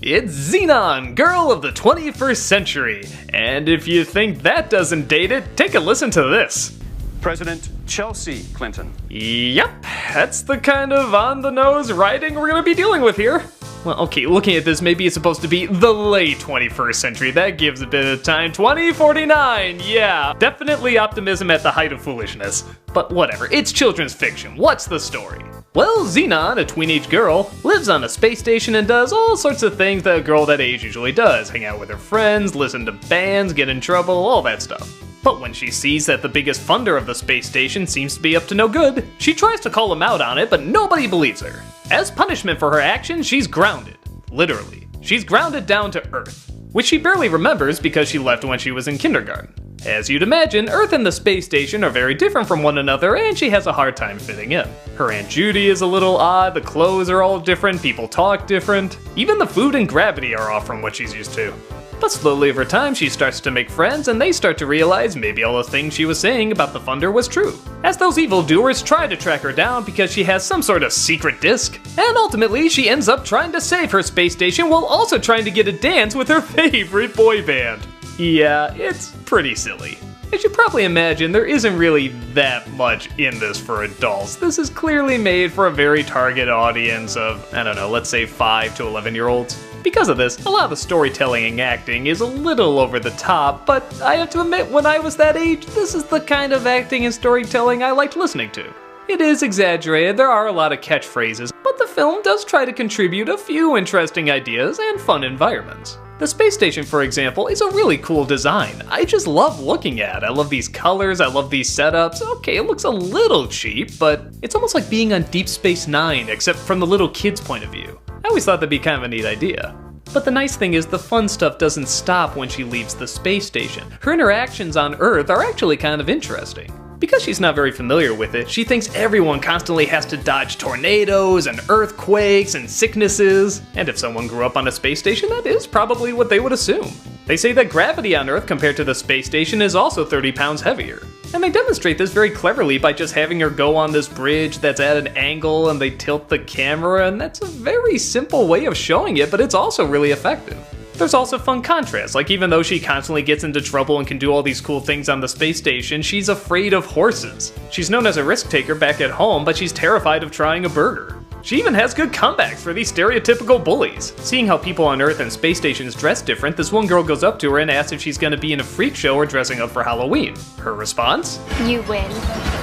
It's Xenon, girl of the 21st century. And if you think that doesn't date it, take a listen to this. President Chelsea Clinton. Yep, that's the kind of on-the-nose writing we're gonna be dealing with here. Well, okay, looking at this, maybe it's supposed to be the late 21st century. That gives a bit of time. 2049, yeah. Definitely optimism at the height of foolishness. But whatever, it's children's fiction. What's the story? Well, Xenon, a teenage girl, lives on a space station and does all sorts of things that a girl that age usually does. Hang out with her friends, listen to bands, get in trouble, all that stuff. But when she sees that the biggest funder of the space station seems to be up to no good, she tries to call him out on it, but nobody believes her. As punishment for her actions, she's grounded. Literally. She's grounded down to Earth, which she barely remembers because she left when she was in kindergarten. As you'd imagine, Earth and the space station are very different from one another, and she has a hard time fitting in. Her Aunt Judy is a little odd, the clothes are all different, people talk different. Even the food and gravity are off from what she's used to. But slowly over time, she starts to make friends, and they start to realize maybe all the things she was saying about the funder was true. As those evildoers try to track her down because she has some sort of secret disc, and ultimately she ends up trying to save her space station while also trying to get a dance with her favorite boy band. Yeah, it's pretty silly. As you probably imagine, there isn't really that much in this for adults. This is clearly made for a very target audience of, I don't know, let's say 5 to 11-year-olds. Because of this, a lot of the storytelling and acting is a little over the top, but I have to admit, when I was that age, this is the kind of acting and storytelling I liked listening to. It is exaggerated, there are a lot of catchphrases, but the film does try to contribute a few interesting ideas and fun environments. The space station, for example, is a really cool design. I just love looking at it. I love these colors, I love these setups. Okay, it looks a little cheap, but it's almost like being on Deep Space Nine, except from the little kid's point of view. I always thought that'd be kind of a neat idea. But the nice thing is the fun stuff doesn't stop when she leaves the space station. Her interactions on Earth are actually kind of interesting. Because she's not very familiar with it, she thinks everyone constantly has to dodge tornadoes and earthquakes and sicknesses. And if someone grew up on a space station, that is probably what they would assume. They say that gravity on Earth compared to the space station is also 30 pounds heavier. And they demonstrate this very cleverly by just having her go on this bridge that's at an angle and they tilt the camera, and that's a very simple way of showing it, but it's also really effective. There's also fun contrast, like even though she constantly gets into trouble and can do all these cool things on the space station, she's afraid of horses. She's known as a risk taker back at home, but she's terrified of trying a burger. She even has good comebacks for these stereotypical bullies. Seeing how people on Earth and space stations dress different, this one girl goes up to her and asks if she's gonna be in a freak show or dressing up for Halloween. Her response? You win.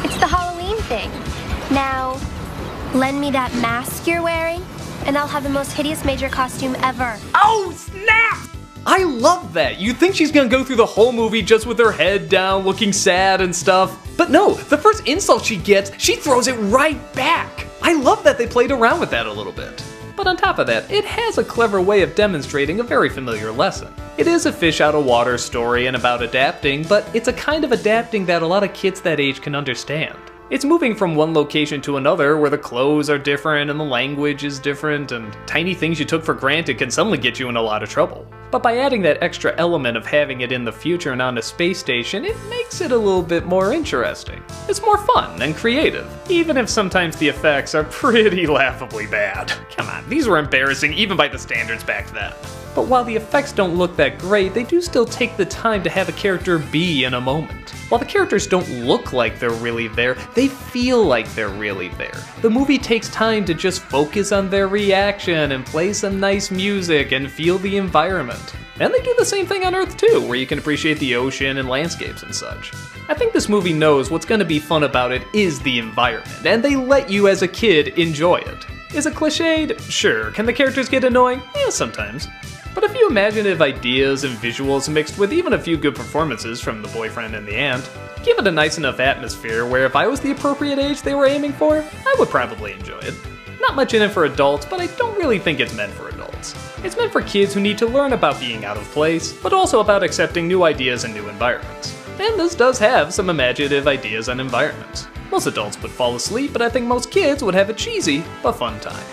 It's the Halloween thing. Now, lend me that mask you're wearing, and I'll have the most hideous major costume ever. Oh, snap! I love that. You'd think she's gonna go through the whole movie just with her head down, looking sad and stuff. But no, the first insult she gets, she throws it right back. I love that they played around with that a little bit. But on top of that, it has a clever way of demonstrating a very familiar lesson. It is a fish out of water story and about adapting, but it's a kind of adapting that a lot of kids that age can understand. It's moving from one location to another where the clothes are different and the language is different, and tiny things you took for granted can suddenly get you in a lot of trouble. But by adding that extra element of having it in the future and on a space station, it makes it a little bit more interesting. It's more fun and creative, even if sometimes the effects are pretty laughably bad. Come on, these were embarrassing even by the standards back then. But while the effects don't look that great, they do still take the time to have a character be in a moment. While the characters don't look like they're really there, they feel like they're really there. The movie takes time to just focus on their reaction and play some nice music and feel the environment. And they do the same thing on Earth too, where you can appreciate the ocean and landscapes and such. I think this movie knows what's going to be fun about it is the environment, and they let you as a kid enjoy it. Is it cliched? Sure. Can the characters get annoying? Yeah, sometimes. But if you imaginative ideas and visuals mixed with even a few good performances from the boyfriend and the aunt, give it a nice enough atmosphere where if I was the appropriate age they were aiming for, I would probably enjoy it. Not much in it for adults, but I don't really think it's meant for adults. It's meant for kids who need to learn about being out of place, but also about accepting new ideas and new environments. And this does have some imaginative ideas and environments. Most adults would fall asleep, but I think most kids would have a cheesy but fun time.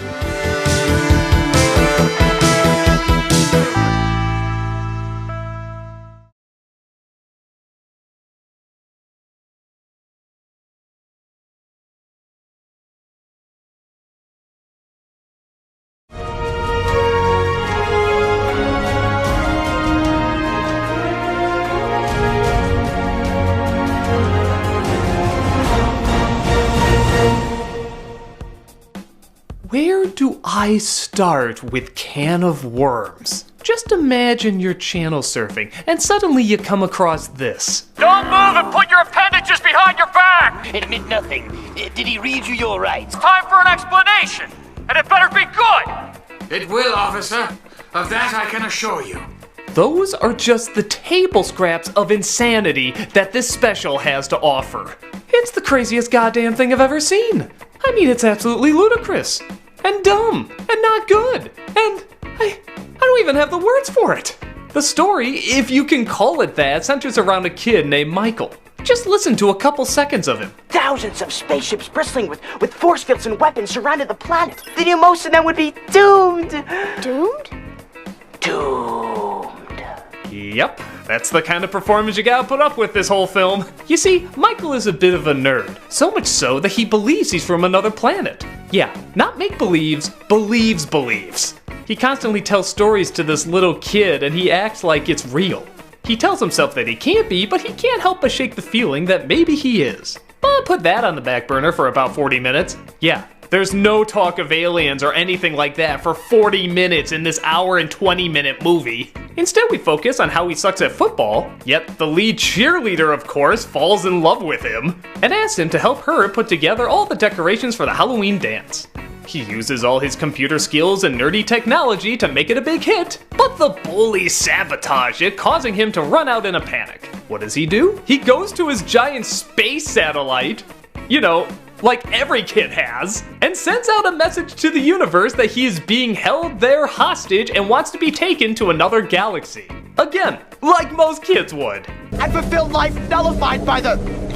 I start with can of worms. Just imagine you're channel surfing, and suddenly you come across this. Don't move and put your appendages behind your back! Admit nothing. Did he read you your rights? Time for an explanation, and it better be good! It will, officer. Of that I can assure you. Those are just the table scraps of insanity that this special has to offer. It's the craziest goddamn thing I've ever seen. I mean, it's absolutely ludicrous, and dumb, and not good, and I don't even have the words for it. The story, if you can call it that, centers around a kid named Michael. Just listen to a couple seconds of him. Thousands of spaceships bristling with force fields and weapons surrounded the planet. They knew most of them would be doomed. Doomed? Doomed. Yep, that's the kind of performance you gotta put up with this whole film. You see, Michael is a bit of a nerd. So much so that he believes he's from another planet. Yeah, not make-believes, believes. He constantly tells stories to this little kid and he acts like it's real. He tells himself that he can't be, but he can't help but shake the feeling that maybe he is. But put that on the back burner for about 40 minutes. Yeah, there's no talk of aliens or anything like that for 40 minutes in this hour and 20-minute movie. Instead, we focus on how he sucks at football, yet the lead cheerleader, of course, falls in love with him, and asks him to help her put together all the decorations for the Halloween dance. He uses all his computer skills and nerdy technology to make it a big hit, but the bullies sabotage it, causing him to run out in a panic. What does he do? He goes to his giant space satellite, you know, like every kid has, and sends out a message to the universe that he is being held there hostage and wants to be taken to another galaxy. Again, like most kids would. And fulfill life nullified by the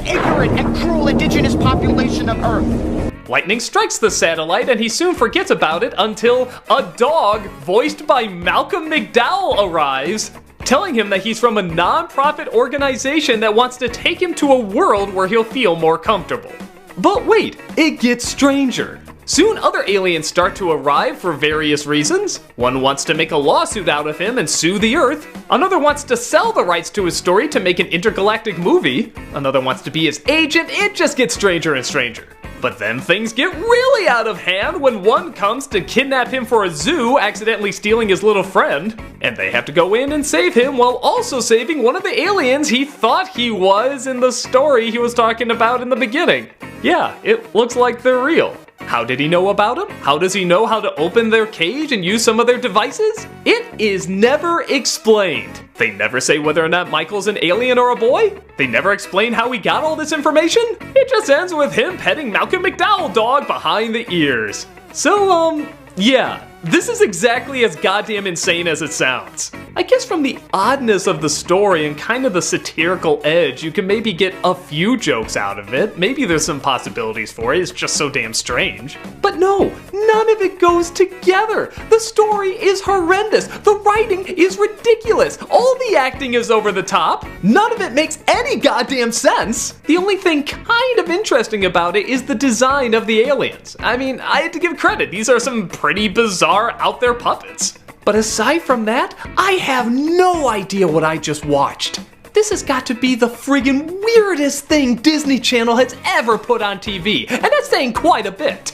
ignorant and cruel indigenous population of Earth. Lightning strikes the satellite and he soon forgets about it until a dog, voiced by Malcolm McDowell, arrives, telling him that he's from a non-profit organization that wants to take him to a world where he'll feel more comfortable. But wait, it gets stranger. Soon other aliens start to arrive for various reasons. One wants to make a lawsuit out of him and sue the Earth. Another wants to sell the rights to his story to make an intergalactic movie. Another wants to be his agent. It just gets stranger and stranger. But then things get really out of hand when one comes to kidnap him for a zoo, accidentally stealing his little friend. And they have to go in and save him while also saving one of the aliens he thought he was in the story he was talking about in the beginning. Yeah, it looks like they're real. How did he know about them? How does he know how to open their cage and use some of their devices? It is never explained. They never say whether or not Michael's an alien or a boy. They never explain how he got all this information. It just ends with him petting Malcolm McDowell dog behind the ears. So, yeah, this is exactly as goddamn insane as it sounds. I guess from the oddness of the story and kind of the satirical edge, you can maybe get a few jokes out of it. Maybe there's some possibilities for it, it's just so damn strange. But no, none of it goes together. The story is horrendous. The writing is ridiculous. All the acting is over the top. None of it makes any goddamn sense. The only thing kind of interesting about it is the design of the aliens. I mean, I had to give credit. These are some pretty bizarre, out there puppets. But aside from that, I have no idea what I just watched. This has got to be the friggin' weirdest thing Disney Channel has ever put on TV, and that's saying quite a bit.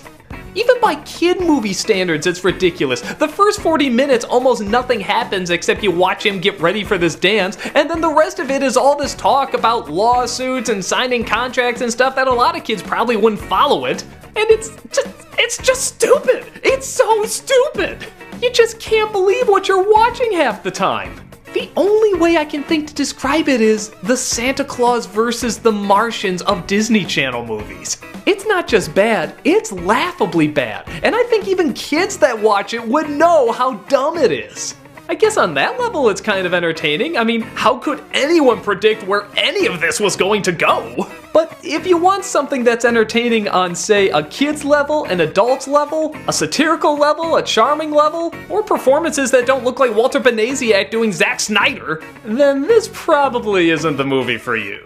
Even by kid movie standards, it's ridiculous. The first 40 minutes, almost nothing happens except you watch him get ready for this dance, and then the rest of it is all this talk about lawsuits and signing contracts and stuff that a lot of kids probably wouldn't follow it. And it's just stupid. It's so stupid. You just can't believe what you're watching half the time. The only way I can think to describe it is the Santa Claus versus the Martians of Disney Channel movies. It's not just bad, it's laughably bad. And I think even kids that watch it would know how dumb it is. I guess on that level it's kind of entertaining. I mean, how could anyone predict where any of this was going to go? But if you want something that's entertaining on, say, a kid's level, an adult's level, a satirical level, a charming level, or performances that don't look like Walter Benesiak doing Zack Snyder, then this probably isn't the movie for you.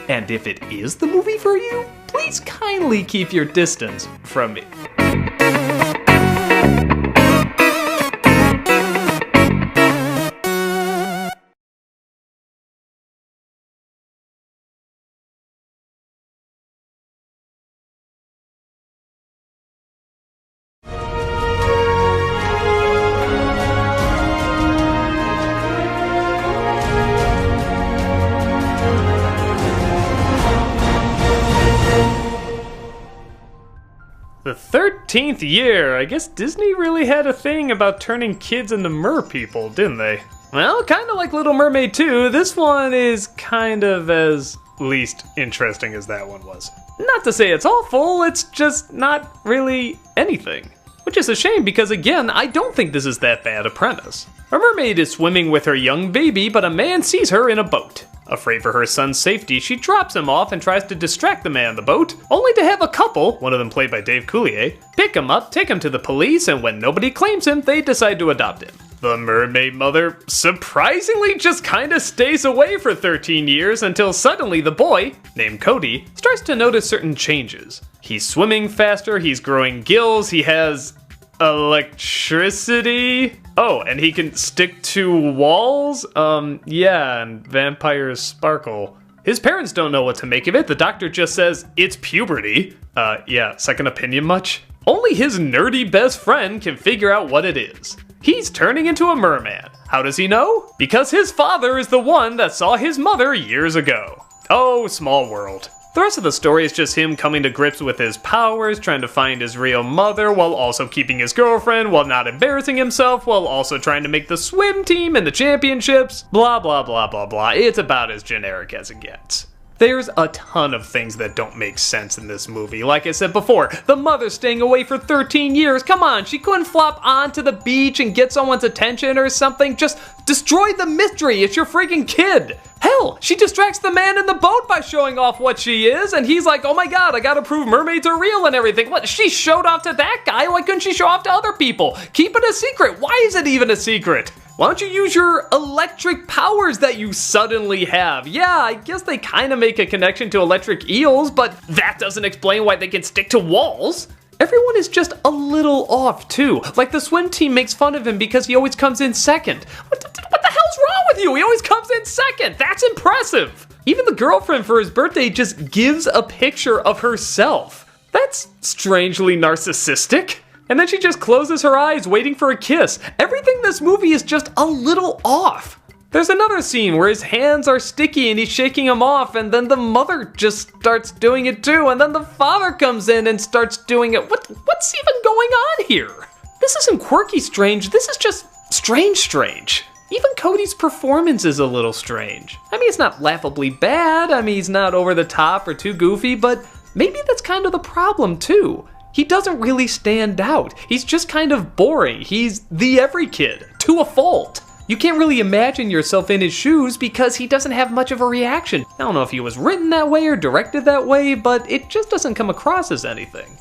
And if it is the movie for you, please kindly keep your distance from me. 13th year. I guess Disney really had a thing about turning kids into mer people, didn't they? Well, kind of like Little Mermaid 2, this one is kind of as least interesting as that one was. Not to say it's awful, it's just not really anything. Which is a shame because, again, I don't think this is that bad a premise. A mermaid is swimming with her young baby, but a man sees her in a boat. Afraid for her son's safety, she drops him off and tries to distract the man in the boat, only to have a couple, one of them played by Dave Coulier, pick him up, take him to the police, and when nobody claims him, they decide to adopt him. The mermaid mother surprisingly just kinda stays away for 13 years until suddenly the boy, named Cody, starts to notice certain changes. He's swimming faster, he's growing gills, he has electricity. Oh, and he can stick to walls? Yeah, and vampires sparkle. His parents don't know what to make of it. The doctor just says, it's puberty. Yeah, second opinion much? Only his nerdy best friend can figure out what it is. He's turning into a merman. How does he know? Because his father is the one that saw his mother years ago. Oh, small world. The rest of the story is just him coming to grips with his powers, trying to find his real mother while also keeping his girlfriend, while not embarrassing himself, while also trying to make the swim team and the championships. Blah, blah, blah, blah, blah. It's about as generic as it gets. There's a ton of things that don't make sense in this movie. Like I said before, the mother staying away for 13 years. Come on, she couldn't flop onto the beach and get someone's attention or something. Just destroy the mystery. It's your freaking kid. Hell, she distracts the man in the boat by showing off what she is, and he's like, oh my god, I gotta prove mermaids are real and everything. What, she showed off to that guy? Why couldn't she show off to other people? Keep it a secret. Why is it even a secret? Why don't you use your electric powers that you suddenly have? Yeah, I guess they kind of make a connection to electric eels, but that doesn't explain why they can stick to walls. Everyone is just a little off too. Like the swim team makes fun of him because he always comes in second. What the hell's wrong with you? He always comes in second. That's impressive. Even the girlfriend for his birthday just gives a picture of herself. That's strangely narcissistic. And then she just closes her eyes waiting for a kiss. Everything in this movie is just a little off. There's another scene where his hands are sticky and he's shaking them off, and then the mother just starts doing it too, and then the father comes in and starts doing it. What's even going on here? This isn't quirky strange, this is just strange. Even Cody's performance is a little strange. I mean, it's not laughably bad, I mean, he's not over the top or too goofy, but maybe that's kind of the problem too. He doesn't really stand out. He's just kind of boring. He's the every kid, to a fault. You can't really imagine yourself in his shoes because he doesn't have much of a reaction. I don't know if he was written that way or directed that way, but it just doesn't come across as anything.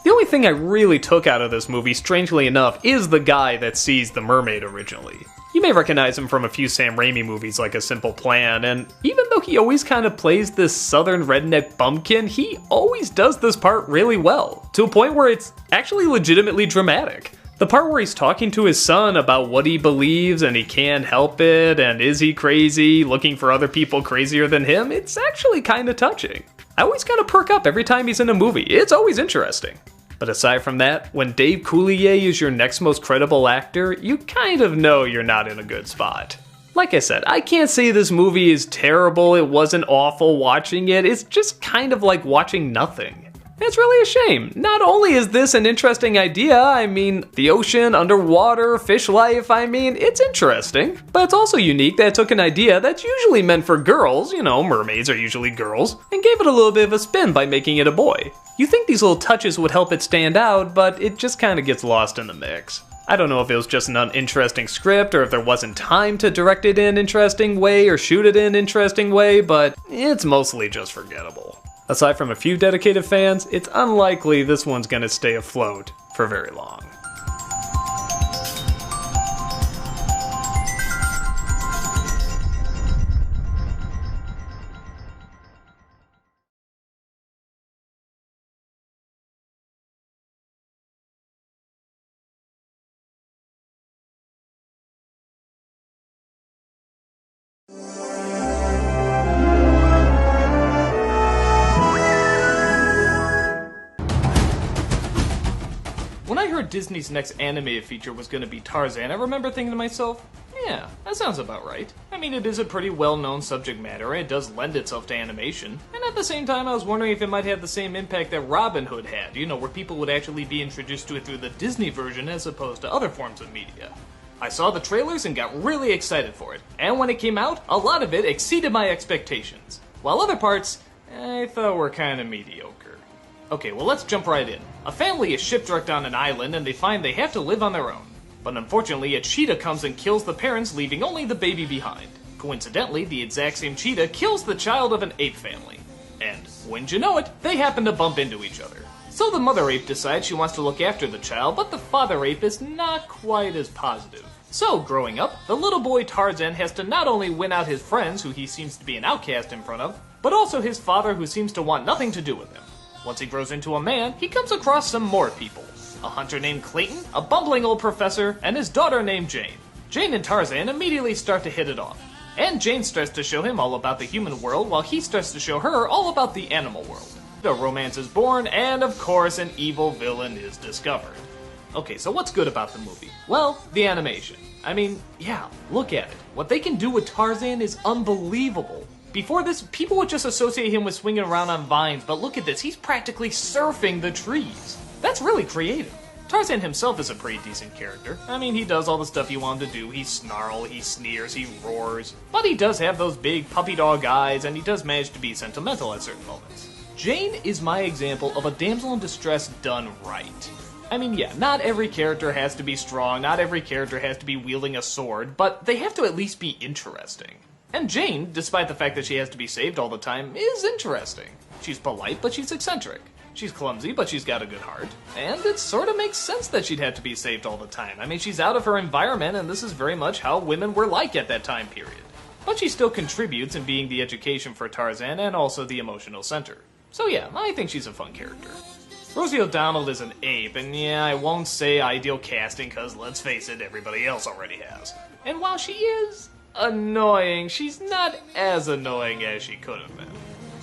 The only thing I really took out of this movie, strangely enough, is the guy that sees the mermaid originally. You may recognize him from a few Sam Raimi movies like A Simple Plan, and even though he always kind of plays this southern redneck bumpkin, he always does this part really well, to a point where it's actually legitimately dramatic. The part where he's talking to his son about what he believes and he can't help it, and is he crazy, looking for other people crazier than him, it's actually kind of touching. I always kind of perk up every time he's in a movie, it's always interesting. But aside from that, when Dave Coulier is your next most credible actor, you kind of know you're not in a good spot. Like I said, I can't say this movie is terrible, it wasn't awful watching it, it's just kind of like watching nothing. It's really a shame. Not only is this an interesting idea, I mean, the ocean, underwater, fish life, I mean, it's interesting. But it's also unique that it took an idea that's usually meant for girls, you know, mermaids are usually girls, and gave it a little bit of a spin by making it a boy. You think these little touches would help it stand out, but it just kind of gets lost in the mix. I don't know if it was just an uninteresting script or if there wasn't time to direct it in an interesting way or shoot it in an interesting way, but it's mostly just forgettable. Aside from a few dedicated fans, it's unlikely this one's gonna stay afloat for very long. When I heard Disney's next animated feature was going to be Tarzan, I remember thinking to myself, Yeah, that sounds about right. I mean, it is a pretty well-known subject matter, and it does lend itself to animation. And at the same time, I was wondering if it might have the same impact that Robin Hood had, you know, where people would actually be introduced to it through the Disney version as opposed to other forms of media. I saw the trailers and got really excited for it, and when it came out, a lot of it exceeded my expectations, while other parts, I thought were kinda mediocre. Okay, well let's jump right in. A family is shipwrecked on an island and they find they have to live on their own. But unfortunately, a cheetah comes and kills the parents, leaving only the baby behind. Coincidentally, the exact same cheetah kills the child of an ape family. And, wouldn't you know it, they happen to bump into each other. So the mother ape decides she wants to look after the child, but the father ape is not quite as positive. So, growing up, the little boy Tarzan has to not only win out his friends, who he seems to be an outcast in front of, but also his father, who seems to want nothing to do with him. Once he grows into a man, he comes across some more people. A hunter named Clayton, a bumbling old professor, and his daughter named Jane. Jane and Tarzan immediately start to hit it off. And Jane starts to show him all about the human world, while he starts to show her all about the animal world. A romance is born, and of course an evil villain is discovered. Okay, so what's good about the movie? Well, the animation. I mean, yeah, look at it. What they can do with Tarzan is unbelievable. Before this, people would just associate him with swinging around on vines, but look at this, he's practically surfing the trees. That's really creative. Tarzan himself is a pretty decent character. I mean, he does all the stuff you want him to do. He snarls, he sneers, he roars. But he does have those big puppy dog eyes, and he does manage to be sentimental at certain moments. Jane is my example of a damsel in distress done right. I mean, yeah, not every character has to be strong, not every character has to be wielding a sword, but they have to at least be interesting. And Jane, despite the fact that she has to be saved all the time, is interesting. She's polite, but she's eccentric. She's clumsy, but she's got a good heart. And it sort of makes sense that she'd have to be saved all the time. I mean, she's out of her environment, and this is very much how women were like at that time period. But she still contributes in being the education for Tarzan and also the emotional center. So yeah, I think she's a fun character. Rosie O'Donnell is an ape, and yeah, I won't say ideal casting, because let's face it, everybody else already has. And while she is annoying, she's not as annoying as she could have been.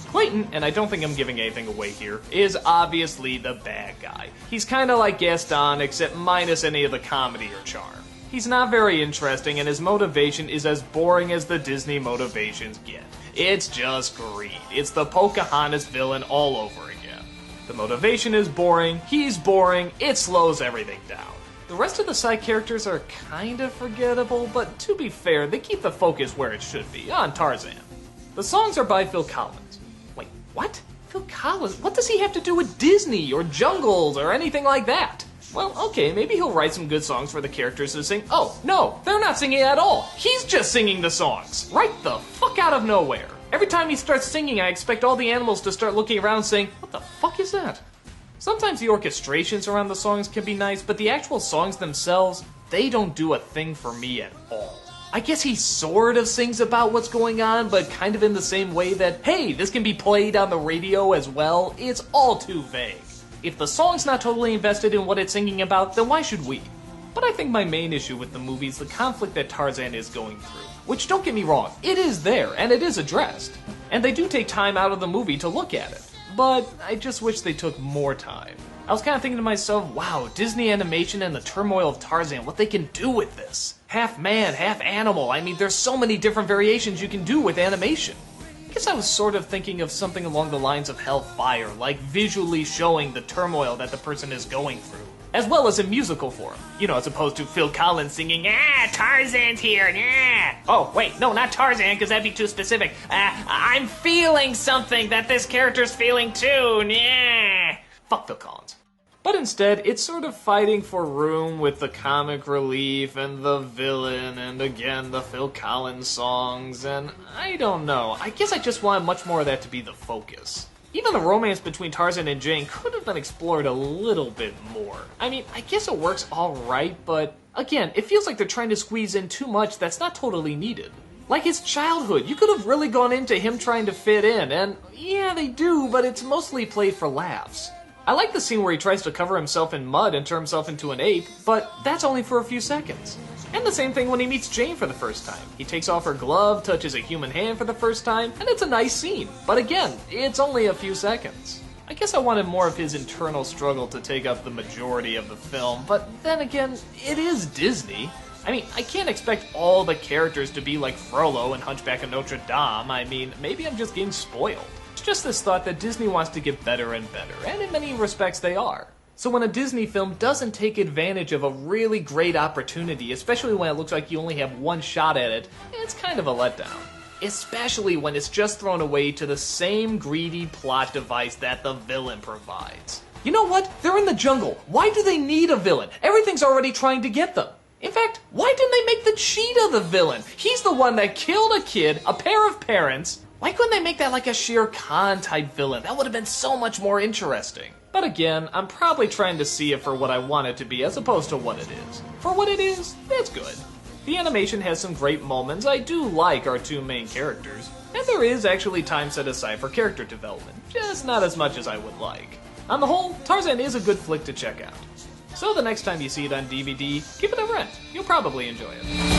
Clayton, and I don't think I'm giving anything away here, is obviously the bad guy. He's kinda like Gaston, except minus any of the comedy or charm. He's not very interesting, and his motivation is as boring as the Disney motivations get. It's just greed. It's the Pocahontas villain all over again. The motivation is boring, he's boring, it slows everything down. The rest of the side characters are kind of forgettable, but to be fair, they keep the focus where it should be, on Tarzan. The songs are by Phil Collins. Wait, what? Phil Collins? What does he have to do with Disney, or Jungles, or anything like that? Well, okay, maybe he'll write some good songs for the characters to sing. Oh, no, they're not singing at all. He's just singing the songs. Right the fuck out of nowhere. Every time he starts singing, I expect all the animals to start looking around saying, what the fuck is that? Sometimes the orchestrations around the songs can be nice, but the actual songs themselves, they don't do a thing for me at all. I guess he sort of sings about what's going on, but kind of in the same way that, hey, this can be played on the radio as well. It's all too vague. If the song's not totally invested in what it's singing about, then why should we? But I think my main issue with the movie is the conflict that Tarzan is going through. Which, don't get me wrong, it is there, and it is addressed. And they do take time out of the movie to look at it. But I just wish they took more time. I was kind of thinking to myself, wow, Disney animation and the turmoil of Tarzan, what they can do with this. Half man, half animal. I mean, there's so many different variations you can do with animation. I guess I was sort of thinking of something along the lines of Hellfire, like visually showing the turmoil that the person is going through, as well as in musical form. You know, as opposed to Phil Collins singing, Tarzan's here, yeah. Oh, wait, no, not Tarzan, because that'd be too specific. I'm feeling something that this character's feeling too, yeah. Fuck Phil Collins. But instead, it's sort of fighting for room with the comic relief and the villain and again the Phil Collins songs, and I don't know, I guess I just wanted much more of that to be the focus. Even the romance between Tarzan and Jane could have been explored a little bit more. I mean, I guess it works alright, but again, it feels like they're trying to squeeze in too much that's not totally needed. Like his childhood, you could have really gone into him trying to fit in, and yeah, they do, but it's mostly played for laughs. I like the scene where he tries to cover himself in mud and turn himself into an ape, but that's only for a few seconds. And the same thing when he meets Jane for the first time. He takes off her glove, touches a human hand for the first time, and it's a nice scene. But again, it's only a few seconds. I guess I wanted more of his internal struggle to take up the majority of the film, but then again, it is Disney. I mean, I can't expect all the characters to be like Frollo and Hunchback of Notre Dame. I mean, maybe I'm just getting spoiled. It's just this thought that Disney wants to get better and better, and in many respects they are. So when a Disney film doesn't take advantage of a really great opportunity, especially when it looks like you only have one shot at it, it's kind of a letdown. Especially when it's just thrown away to the same greedy plot device that the villain provides. You know what? They're in the jungle. Why do they need a villain? Everything's already trying to get them. In fact, why didn't they make the cheetah the villain? He's the one that killed a kid, a pair of parents. Why couldn't they make that like a Shere Khan type villain? That would have been so much more interesting. But again, I'm probably trying to see it for what I want it to be as opposed to what it is. For what it is, it's good. The animation has some great moments. I do like our two main characters. And there is actually time set aside for character development, just not as much as I would like. On the whole, Tarzan is a good flick to check out. So the next time you see it on DVD, give it a rent. You'll probably enjoy it.